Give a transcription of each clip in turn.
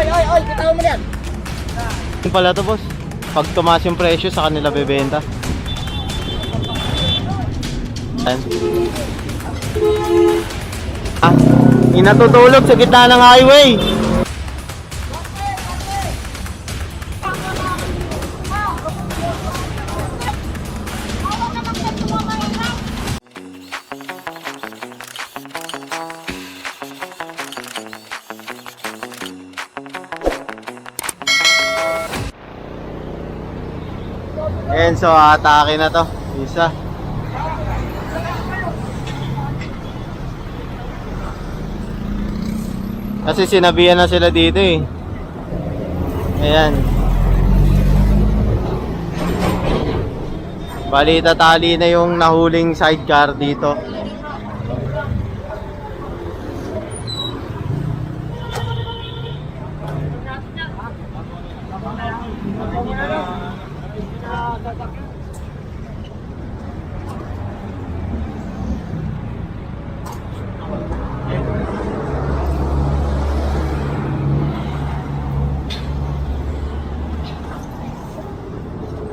Oy, kita mo yan. Yung pala to, boss. Pag tumaas yung presyo, sa kanila bebenta. Yan. Ah, inatutulog sa gitna ng highway. Ayan, so atake na to. Isa. Kasi sinabihan na sila dito eh. Ayan. Bali, tatali na yung nahuling sidecar dito.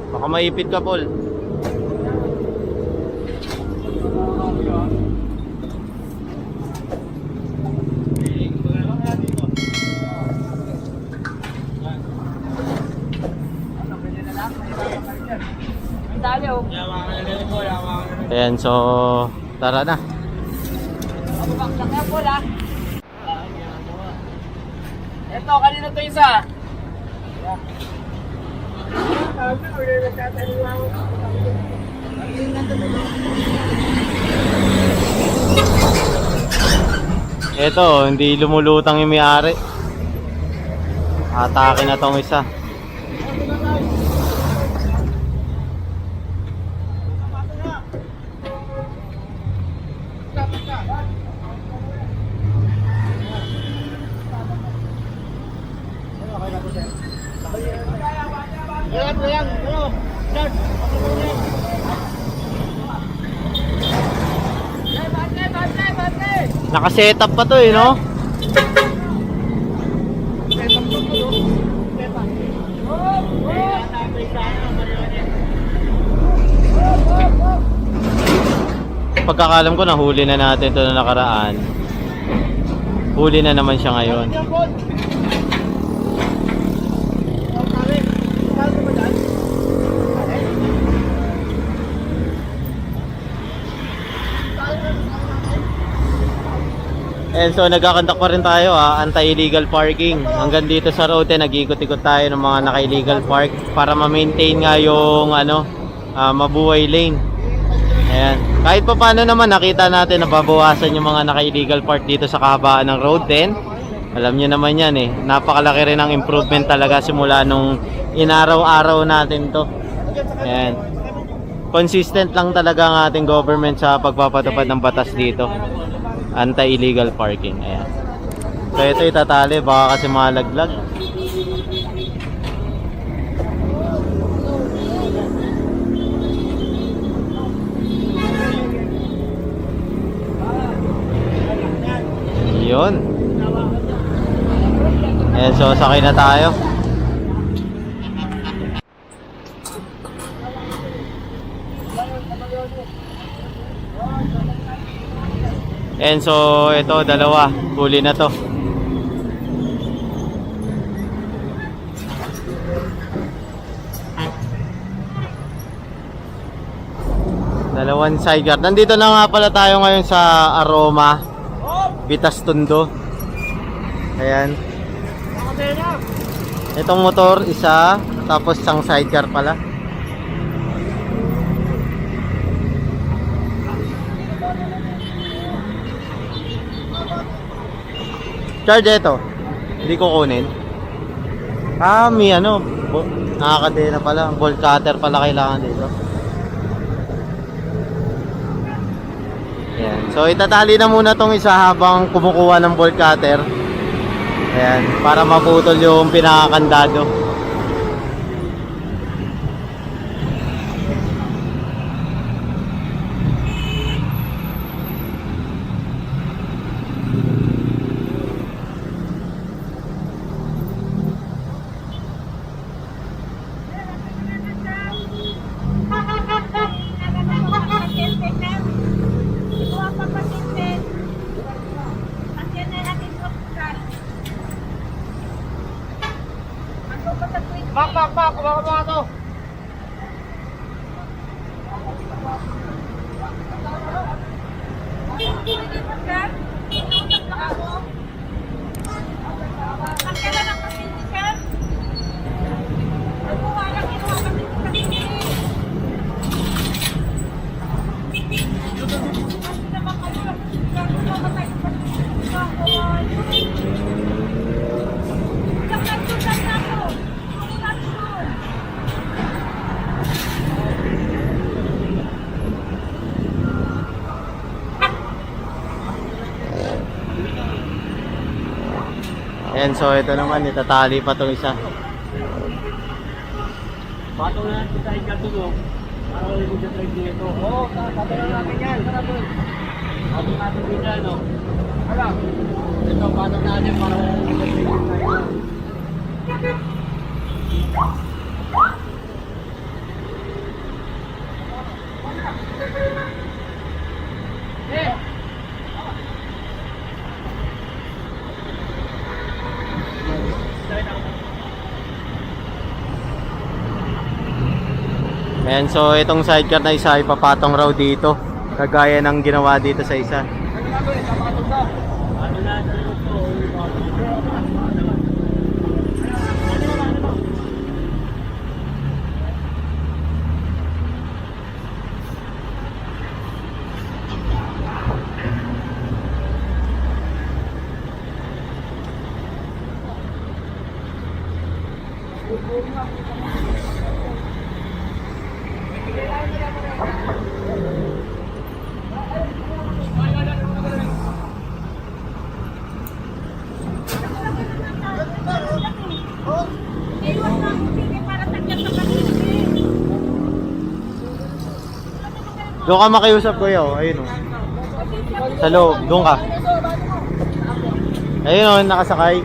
Baka maipit ka, Paul. Ayan, so tara na. Ito, kanina to isa. Ito, hindi lumulutang yung may-ari. Atake na tong isa. Naka-setup pa to eh, no? Pagkakalam ko, nahuli na natin ito na nakaraan. Huli na naman siya ngayon. And so nagkakandak pa rin tayo anti-illegal parking. Hanggang dito sa road nag-ikot-ikot tayo ng mga naka-illegal park para ma-maintain nga yung mabuhay lane. Ayan. Kahit pa paano naman nakita natin na babawasan yung mga naka-illegal park dito sa kahabaan ng road 10. Alam niyo naman yan eh. Napakalaki rin ang improvement talaga simula nung inaraw-araw natin to. Ayan. Consistent lang talaga ang ating government sa pagpapatupad ng batas dito. Anti-illegal parking. Ayan. So ito itatali, baka kasi malaglag. Yun. Ayan, so sakay na tayo. And so ito dalawa, huli na to. Dalawang sidecar. Nandito na nga pala tayo ngayon sa Aroma, Bitas Tondo. Ayan. Itong motor isa, tapos isang sidecar pala. Charge ito. Hindi ko kunin. May nakakadena pala. Bolt cutter pala kailangan dito. Ayan. So itatali na muna tong isa habang kumukuha ng bolt cutter. Ayan. Para maputol yung pinakakandado. Pak! Kumawa mo ito. Ayan, so ito naman, itatali pa itong isa. Patong na natin sa ikat ito. Para ulit mo siya trade dito. Oo, patong natin yan. Patong natin dito, ano. Alam. Ito, patong natin para ulit mo siya trade dito. Ayan, so itong sidecar na isa ipapatong raw dito. Kagaya ng ginawa dito sa isa. Ano gagawin? Papatong ka. Ano na ito? Doon ka makiusap kuya, oh. Ayun oh. Sa loob, doon ka. Ayun oh, nakasakay.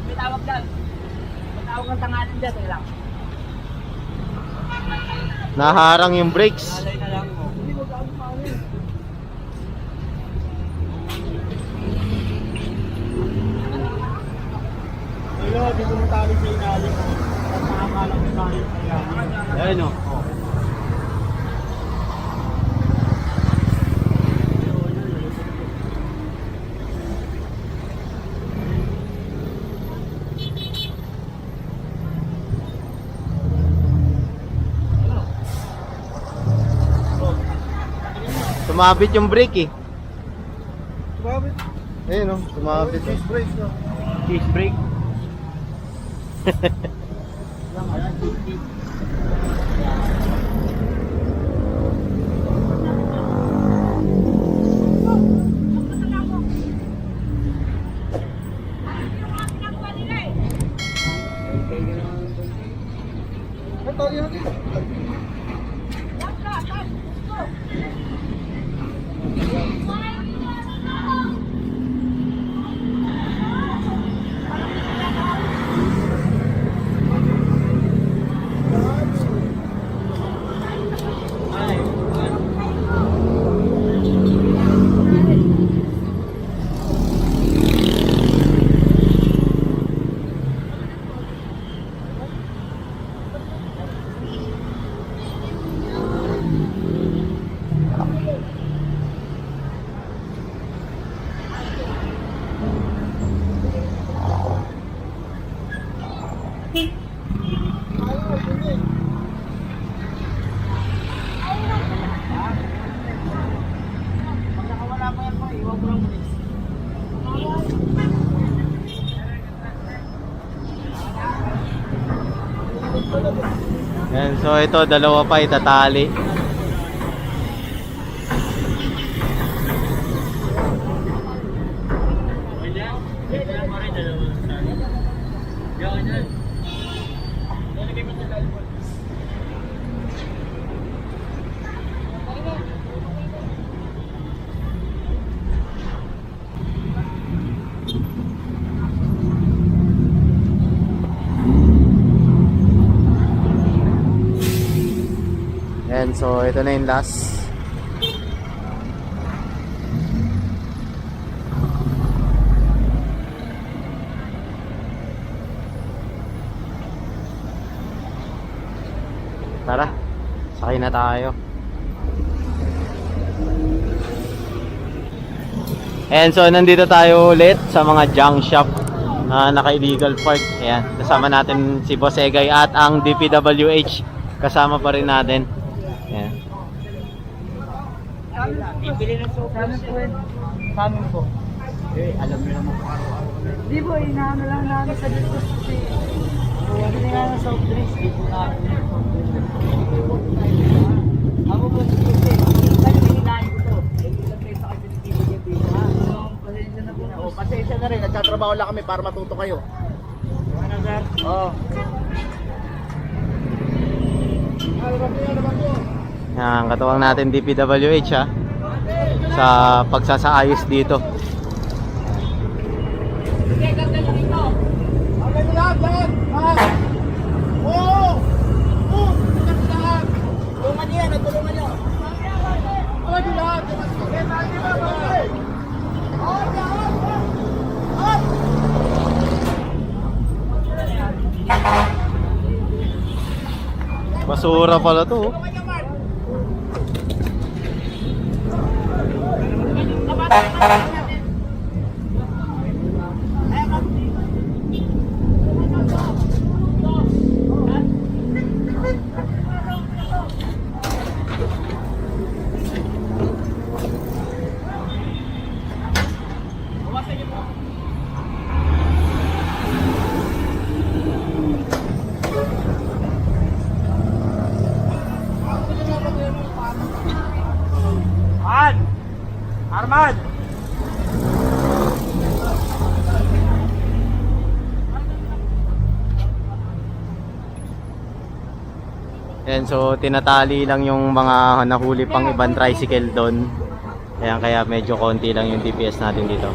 May tawag dyan. May tawag ang tangalan dyan. Lang. Naharang yung brakes. Alay na lang mo. Hindi mo gaano paano. Hello, dito mo tali sa ilalim mo. At nakakalang mo tali sa ilalim. Ayun oh. Sumabit yung brake eh. Sumabit. Ayun oh, sumabit. Cheese brake no? Cheese brake. Ito, yun. Yan, so ito, dalawa pa itatali. And so ito na yung last. Tara, sakay na tayo. And so nandito tayo ulit sa mga junk shop na naka-illegal park. Ayan, kasama natin si Boss Egay at ang DPWH. Kasama pa rin natin. Ayan. Bibili ng sopa. Sa amin po. Alam nyo naman po araw-araw. Di po, inaano lang namin sa dito kasi bibili nga ng soft drinks. Di po namin ng soft drinks. Ako po si Kite. Kaya hinahin ko to. Ilang peso kasi bibigyan dito. Pasensya na po. O, pasensya na rin. Nagtatrabaho lang kami para matuto kayo. Ano, sir? Oo. Ang katuwang natin DPWH ha, sa pagsasaayos dito. Basura pala to. Armad! And so tinatali lang yung mga nahuli pang ibang tricycle doon. Kaya medyo konti lang yung DPS natin dito.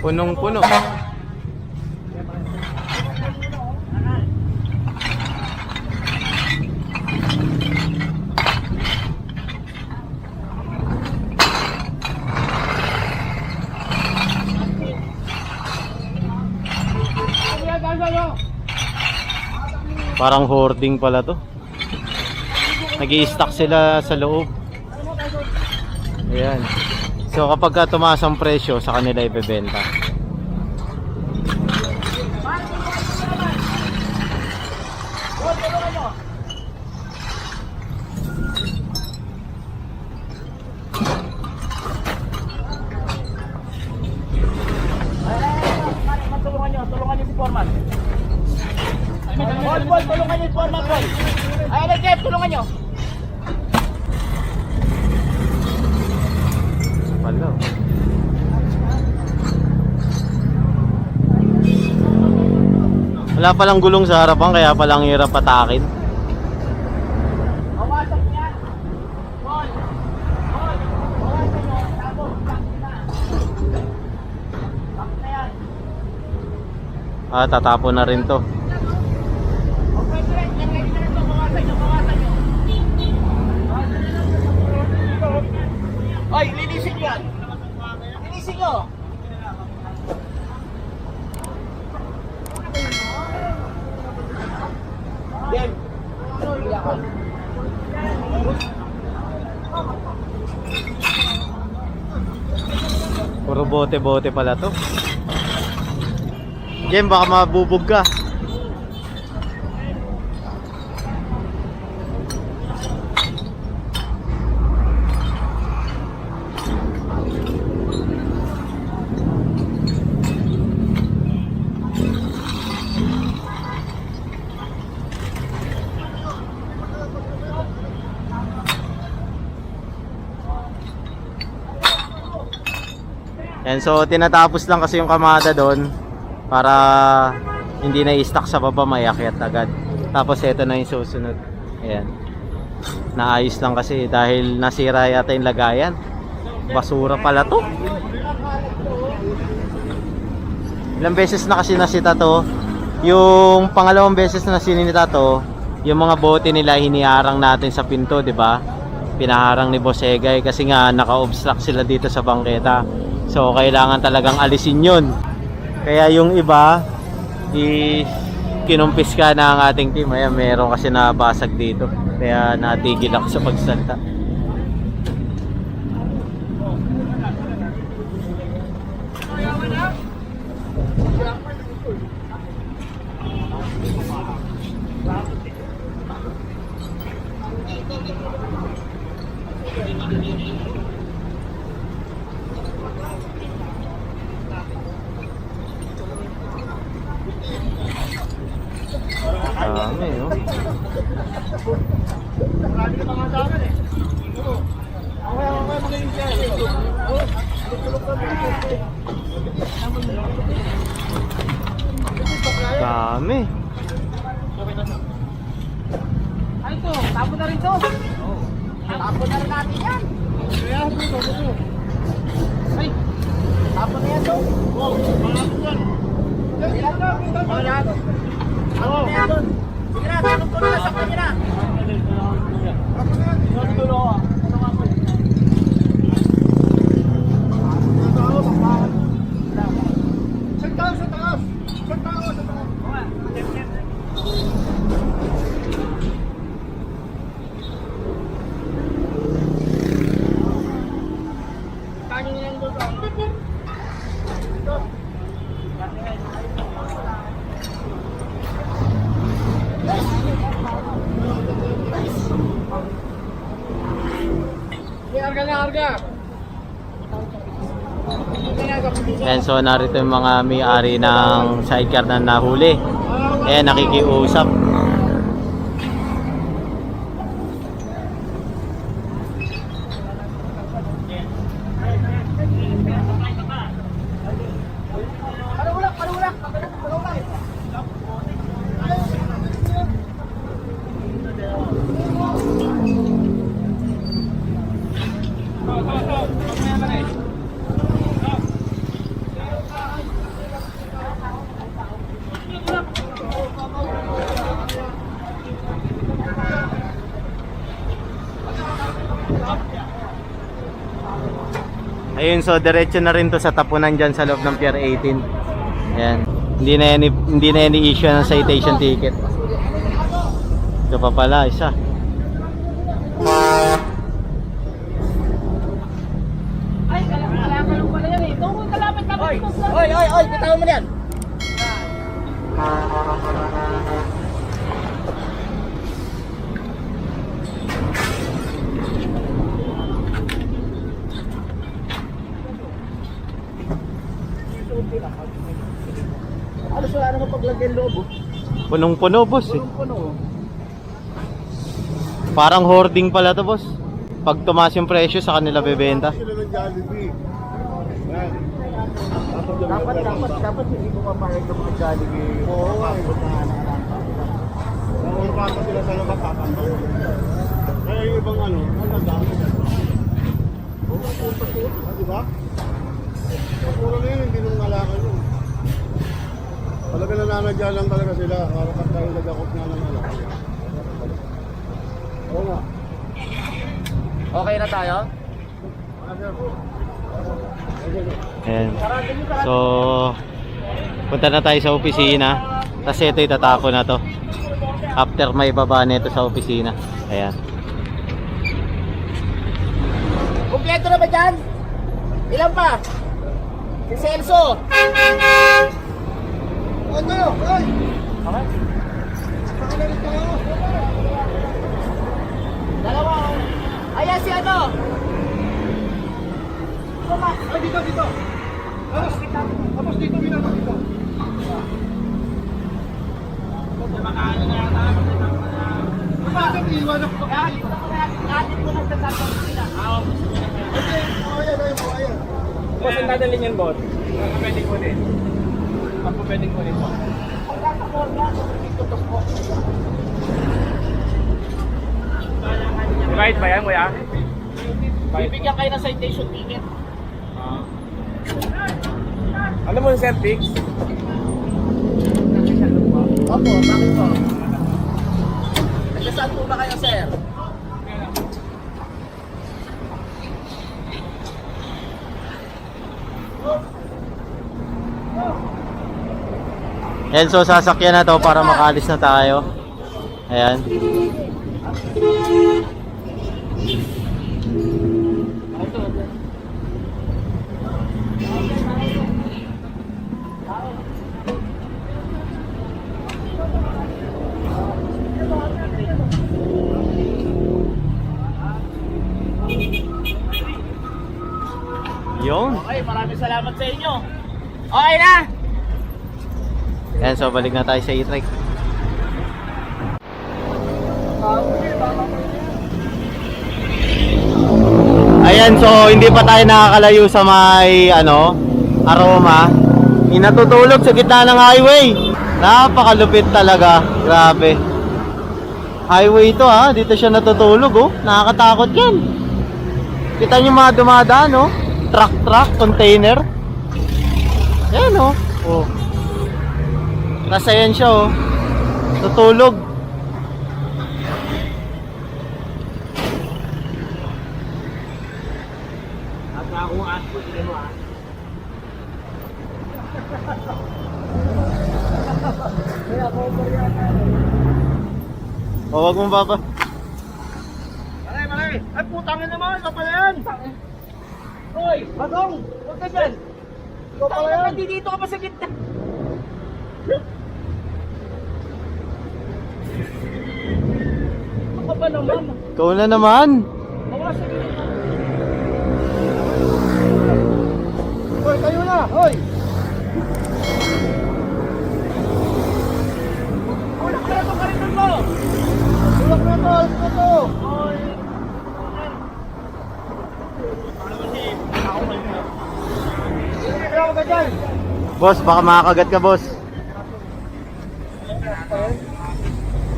Punong-puno. Parang hoarding pala to. Nag-i-stock sila sa loob. Ayan. So kapag ka tumaas ang presyo, sa kanila ibebenta. Tulungan niyo si Foreman. Paul, tulungan niyo si Foreman, Paul. Ay, Jeff, tulungan niyo. Wala. Wala palang gulong sa harapan, kaya palang hirap patakin. Bawasan niya. Paul. Paul. Bawasan niyo. Tapos, back na. Back na yan. Tatapon na rin to. Okay, friend. Yan lagi na rin to. Bawasan niyo. Bawasan niyo. Ay, linisin niyo yan. Linisin niyo. Then, bote-bote pala to. Jem, baka mabubog ka. And so tinatapos lang kasi yung kamada doon para hindi na i-stuck sa baba, may akyat agad. Tapos ito na yung susunod. Ayan. Naayos lang kasi dahil nasira yata yung lagayan. Basura pala to. Ilang beses na kasi nasita to. Yung pangalawang beses na sinita to, yung mga bote nila hiniharang natin sa pinto, 'di ba? Pinaharang ni Boss Egay kasi nga naka-obstruct sila dito sa bangketa. So kailangan talagang alisin yun. Kaya yung iba kinumpis ka na ang ating team. Ayan, meron kasi nabasag dito. Kaya natigil ako sa pagsalta. Dami, no? Dami. Ay, ito. Tapo na rin to. Tapo na rin natin yan. Ay, tapo na yan to. Oo, malapit yan. Malapit. Tapo na yan. Sige na, tanong ko na sa kanya na. Tapo na yan. Tapo na yan. And so narito yung mga may-ari ng sidecar na nahuli. Ayan, nakikiusap. Ayun, so diretso na rin to sa tapunan dyan sa loob ng Pier 18. Ayan. Hindi na yan i-issue ng citation ticket. Ito pa pala, isa. Ay, kailangan pala yan eh. Ito, kalapit. Oy, bitawan mo yan. Alas wala naman paglagyan loob. Punong-puno, boss eh. Punong-puno. Parang hoarding pala to, boss. Pag tumaas yung presyo, sa kanila bebenta. Sila ng Jollibee. Yan. Dapat hindi ko papayag ng mga Jollibee. Oo, ay. Naurpa pa sila sa labas, tatanda. Kaya yung ibang ano, ang dami. Diba? Pagpura na yun, hindi nung malakan yun. Talaga nananadya lang talaga sila. Para tayo nagakot nga ng malakan. Oo nga. Okay na tayo? Ayan. So, punta na tayo sa opisina. Kasi ito itatako na to. After may baba nito sa opisina. Ayan. Kumpleto na ba dyan? Ilan pa? Celso! Ano? Ay! Okay. Pakalalit tayo. Dalawa. Ayan si ano? Ay, dito, dito. Tapos dito, binaba dito. Makaano na yata. Bakit iiwanan ko? Atin ko lang sa tatang sila. Ayan. Boss, ang dadalhin yan, boss. Pwedeng ko din. Pwedeng ko din po. Divide ba yan, kuya? Bibigyan kayo ng citation ticket. Alam mo yung Sir Fix? Opo, bakit po? Saan po ba kayo, sir? Yan, so sasakyan na to para makaalis na tayo. Ayan. Yun. Okay, maraming salamat sa inyo. Okay na! Yan, so balik na tayo sa e-trike. Ayan, so hindi pa tayo nakakalayo sa may Aroma. Inatutulog sa gitna ng highway. Napakalupit talaga. Grabe. Highway ito dito siya natutulog Nakakatakot yan. Kita nyo mga dumadaan Truck, container. Ayan oh. Nasa yan siya tutulog. At ako ang ask ko, sige mo Wag mong baba. Malay! Ay, putangin naman! Ikaw pala yan! Hoy! Bagong! Huwag ka dyan! Ikaw pala yan! Nandito ka pa sa gitna! Ako pa naman! Ikaw na naman. Bawa sa gitna! Hoy, kayo na! Hoy! Ulak ka na ito kariton mo! Tulak na to! Alis na to! Hoy! Kaya ka dyan! Boss, baka makakagat ka, boss.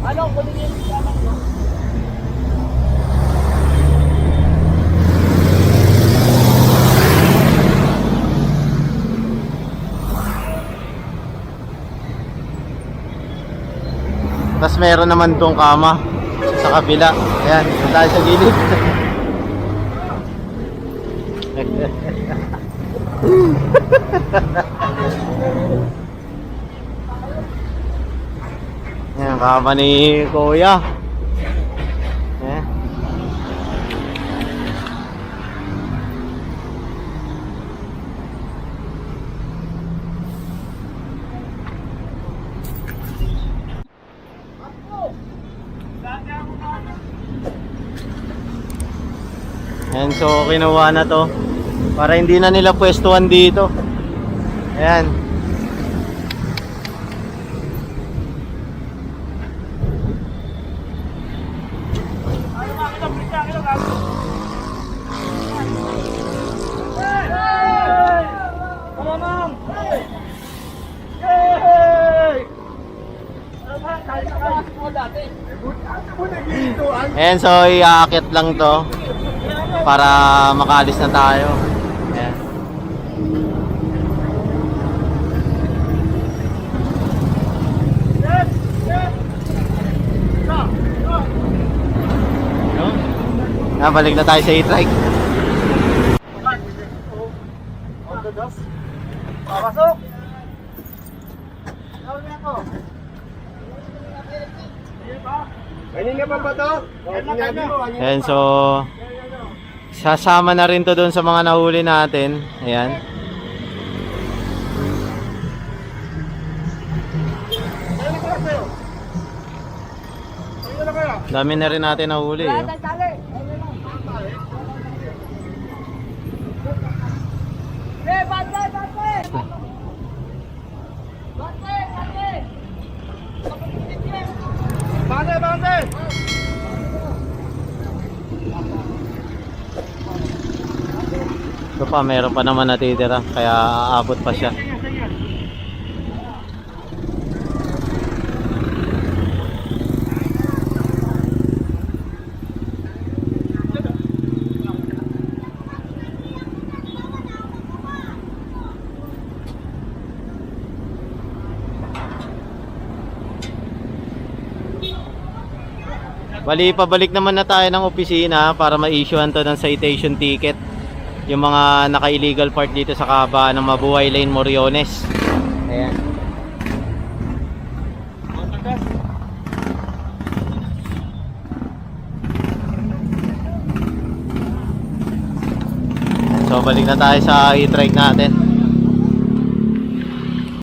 Ano? Kunin yung lamang mo? Tapos meron naman tong kama sa kabila. Ayan, doon tayo sa gilid. Ayan, kama ni Kuya. Ayan. Ayan, so kinuha na to para hindi na nila pwestuhan dito. Ayan. Ayan, so iaakit lang to para makaalis na tayo. Ayan. Balik na tayo sa e-trike. Pasok! Kanina pa ba to? Ayan, so sasama na rin to doon sa mga nahuli natin. Ayan. Dami na rin natin nahuli. Oh. Bante, bante! Ito pa, meron pa naman natitira. Kaya aabot pa siya. Bali, pabalik naman na tayo ng opisina para ma-issuean to ng citation ticket. Yung mga naka-illegal park dito sa kabaan ng Mabuhay Lane, Moriones. Ayan. So, balik na tayo sa e-trike natin.